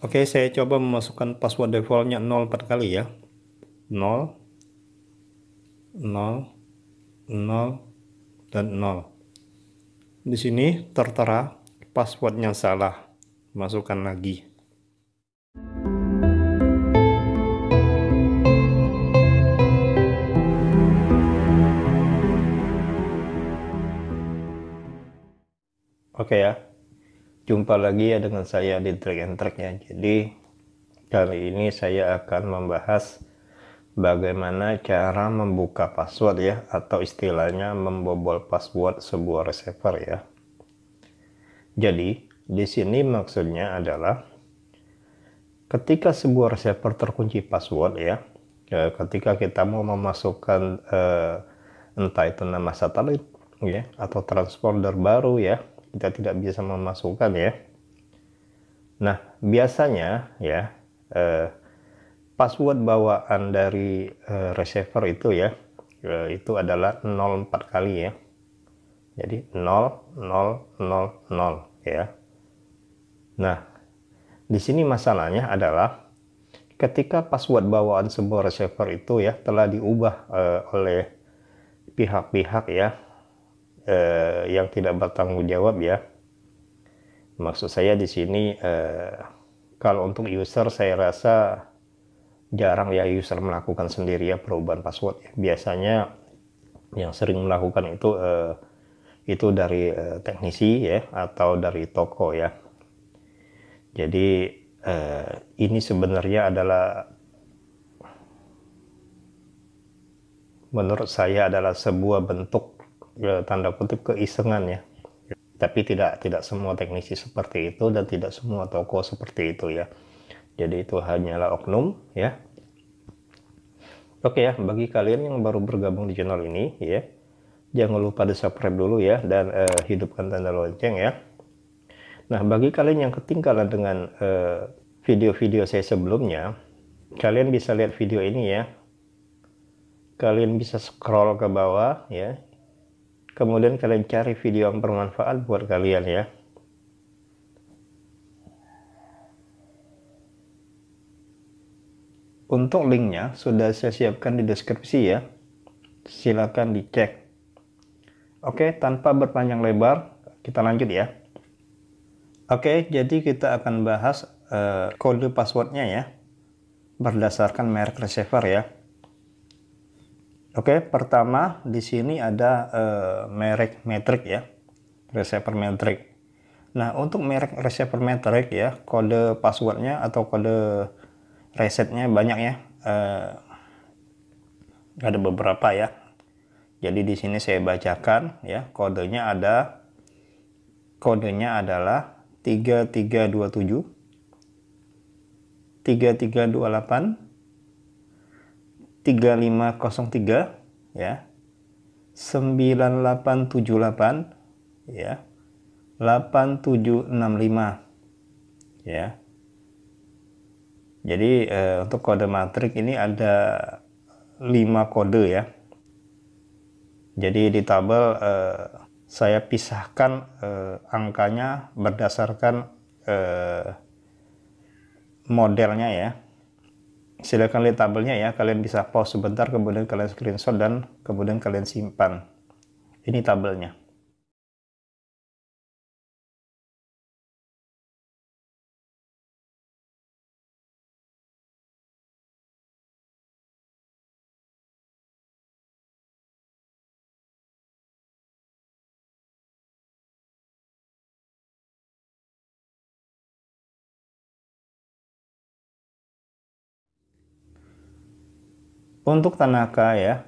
Oke, saya coba memasukkan password defaultnya 04 kali ya. 0, 0, 0, dan 0. Di sini tertera passwordnya salah. Masukkan lagi. Oke ya, jumpa lagi ya dengan saya di Drag and Track ya. Jadi kali ini saya akan membahas bagaimana cara membuka password ya, atau istilahnya membobol password sebuah receiver ya. Jadi di sini maksudnya adalah ketika sebuah receiver terkunci password ya, ketika kita mau memasukkan entah itu nama satelit ya atau transponder baru ya, kita tidak bisa memasukkan ya. Nah, biasanya ya password bawaan dari receiver itu ya, itu adalah 04 kali ya. Jadi 0000 ya. Nah, di sini masalahnya adalah ketika password bawaan sebuah receiver itu ya telah diubah oleh pihak-pihak ya yang tidak bertanggung jawab ya. Maksud saya di sini kalau untuk user saya rasa jarang ya user melakukan sendiri ya perubahan password ya. Biasanya yang sering melakukan itu dari teknisi ya atau dari toko ya. Jadi ini sebenarnya adalah menurut saya adalah sebuah bentuk tanda kutip keisengan ya. Tapi tidak semua teknisi seperti itu dan tidak semua toko seperti itu ya. Jadi itu hanyalah oknum ya. Oke ya, bagi kalian yang baru bergabung di channel ini ya, jangan lupa di subscribe dulu ya dan hidupkan tanda lonceng ya. Nah, bagi kalian yang ketinggalan dengan video-video saya sebelumnya, kalian bisa lihat video ini ya. Kalian bisa scroll ke bawah ya. Kemudian kalian cari video yang bermanfaat buat kalian ya. Untuk linknya sudah saya siapkan di deskripsi ya. Silakan dicek. Oke, tanpa berpanjang lebar, kita lanjut ya. Oke, jadi kita akan bahas kode passwordnya ya, berdasarkan merek receiver ya. Oke, pertama di sini ada merek Matrix ya, receiver Matrix. Nah, untuk merek receiver Matrix ya, kode passwordnya atau kode resetnya banyak ya. Ada beberapa ya. Jadi di sini saya bacakan ya, kodenya adalah 3327, 3328, 3503 ya, 9878 ya, 8765 ya. Jadi untuk kode matriks ini ada 5 kode ya. Jadi di tabel saya pisahkan angkanya berdasarkan modelnya ya. Silakan lihat tabelnya ya, kalian bisa pause sebentar, kemudian kalian screenshot dan kemudian kalian simpan. Ini tabelnya. Untuk Tanaka ya,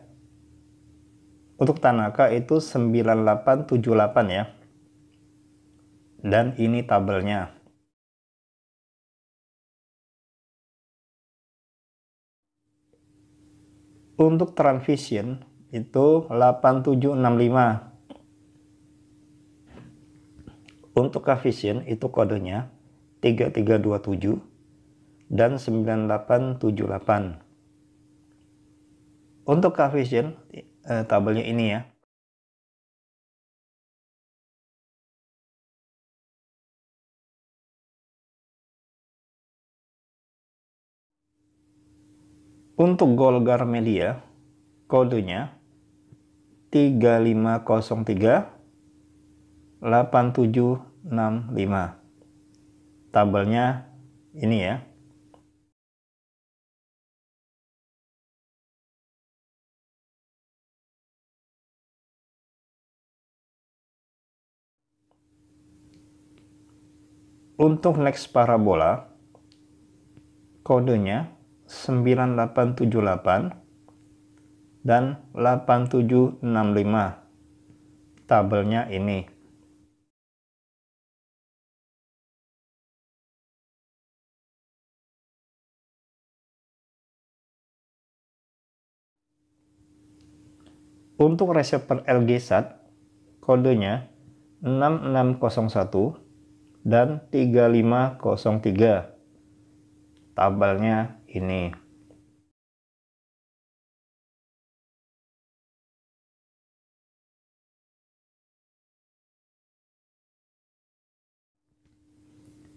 untuk Tanaka itu 9878 ya. Dan ini tabelnya. Untuk Transvision itu 8765. Untuk Kvision itu kodenya 3327 dan 9878. Untuk Kvision tabelnya ini ya. Untuk Golgar Media, kodenya 35038765. Tabelnya ini ya. Untuk Next Parabola, kodenya 9878 dan 8765. Tabelnya ini. Untuk reseptor LG-SAT, kodenya 6601 dan 3503. Tabelnya ini.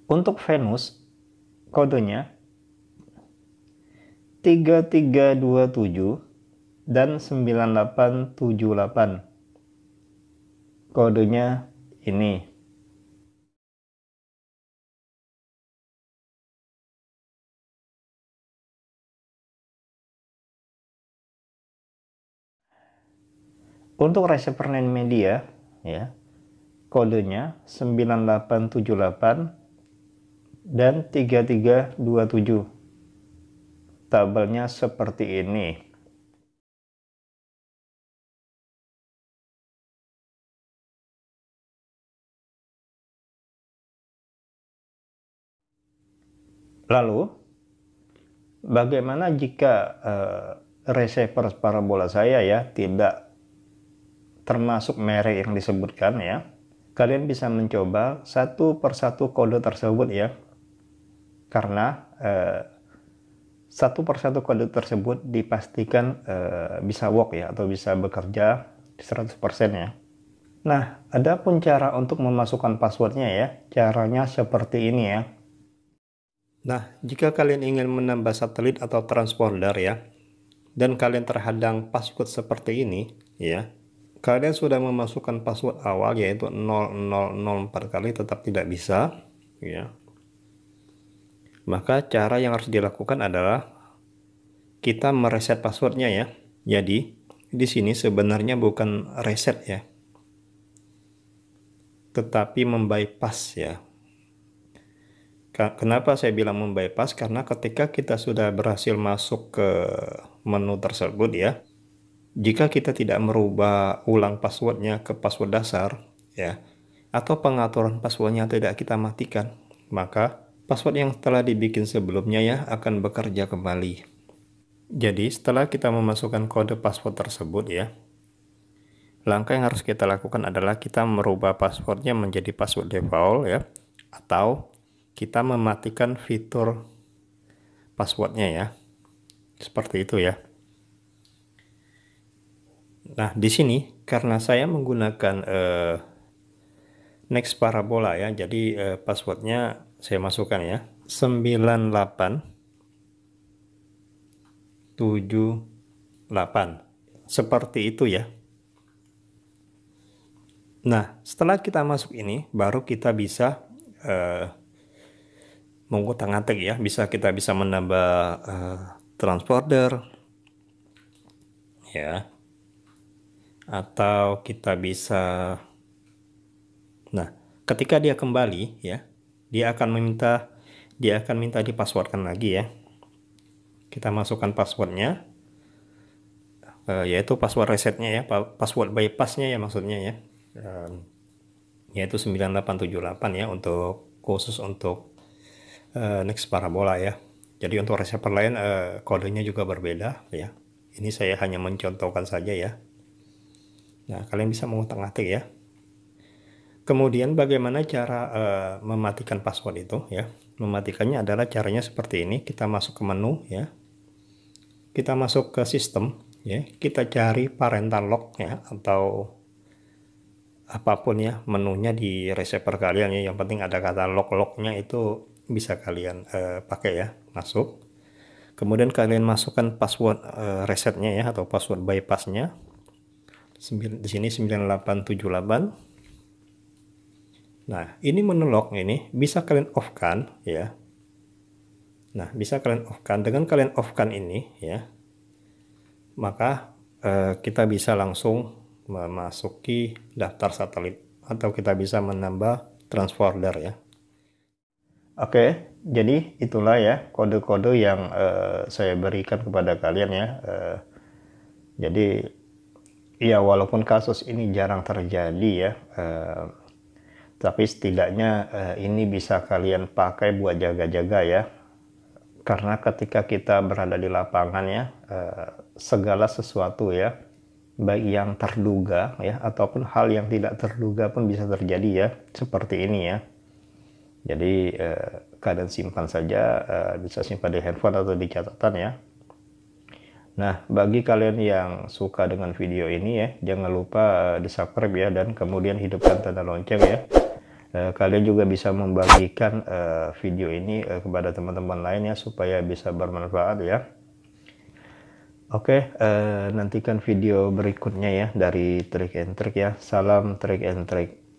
Untuk Venus, kodenya 3327 dan 9878. Kodenya ini. Untuk reseptor media ya, kodenya 9878 dan 3327. Tabelnya seperti ini. Lalu, bagaimana jika receiver parabola saya ya tidak termasuk merek yang disebutkan ya? Kalian bisa mencoba satu persatu kode tersebut ya, karena satu persatu kode tersebut dipastikan bisa work ya, atau bisa bekerja 100% ya. Nah, ada pun cara untuk memasukkan passwordnya ya, caranya seperti ini ya. Nah, jika kalian ingin menambah satelit atau transponder ya, dan kalian terhadang password seperti ini ya, kalian sudah memasukkan password awal yaitu 0004 kali tetap tidak bisa ya, maka cara yang harus dilakukan adalah kita mereset passwordnya ya. Jadi di sini sebenarnya bukan reset ya, tetapi membypass ya. Kenapa saya bilang membypass? Karena ketika kita sudah berhasil masuk ke menu tersebut ya, jika kita tidak merubah ulang passwordnya ke password dasar ya, atau pengaturan passwordnya tidak kita matikan, maka password yang telah dibikin sebelumnya ya akan bekerja kembali. Jadi setelah kita memasukkan kode password tersebut ya, langkah yang harus kita lakukan adalah kita merubah passwordnya menjadi password default ya, atau kita mematikan fitur passwordnya ya, seperti itu ya. Nah, di sini karena saya menggunakan Next Parabola ya, jadi passwordnya saya masukkan ya, 9878, seperti itu ya. Nah, setelah kita masuk ini, baru kita bisa mengutak-atik ya, kita bisa menambah transponder ya, atau kita bisa, nah ketika dia kembali ya, dia akan minta dipasswordkan lagi ya. Kita masukkan passwordnya, yaitu password resetnya ya, password bypassnya ya maksudnya ya, yaitu 9878 ya, untuk khusus untuk Next Parabola ya. Jadi untuk receiver lain kodenya juga berbeda ya. Ini saya hanya mencontohkan saja ya. Nah, kalian bisa mengutak-atik ya. Kemudian bagaimana cara mematikan password itu ya? Mematikannya adalah caranya seperti ini. Kita masuk ke menu ya. Kita masuk ke sistem ya. Kita cari parental lock ya, atau apapun ya menunya di receiver kalian ya. Yang penting ada kata lock-locknya, itu bisa kalian pakai ya, masuk. Kemudian kalian masukkan password resetnya ya, atau password bypassnya. Di sini 9878. Nah, ini menelok ini bisa kalian off kan ya. Nah, bisa kalian off kan. Dengan kalian off kan ini ya, maka kita bisa langsung memasuki daftar satelit, atau kita bisa menambah transponder ya. Oke, jadi itulah ya kode-kode yang saya berikan kepada kalian ya. Jadi ya walaupun kasus ini jarang terjadi ya, tapi setidaknya ini bisa kalian pakai buat jaga-jaga ya. Karena ketika kita berada di lapangan ya, segala sesuatu ya, baik yang terduga ya ataupun hal yang tidak terduga pun bisa terjadi ya, seperti ini ya. Jadi kalian simpan saja, bisa simpan di handphone atau di catatan ya. Nah, bagi kalian yang suka dengan video ini ya, jangan lupa di subscribe ya, dan kemudian hidupkan tanda lonceng ya. Kalian juga bisa membagikan video ini kepada teman-teman lain ya, supaya bisa bermanfaat ya. Oke, nantikan video berikutnya ya dari Trik and Trik ya. Salam Trik and Trik.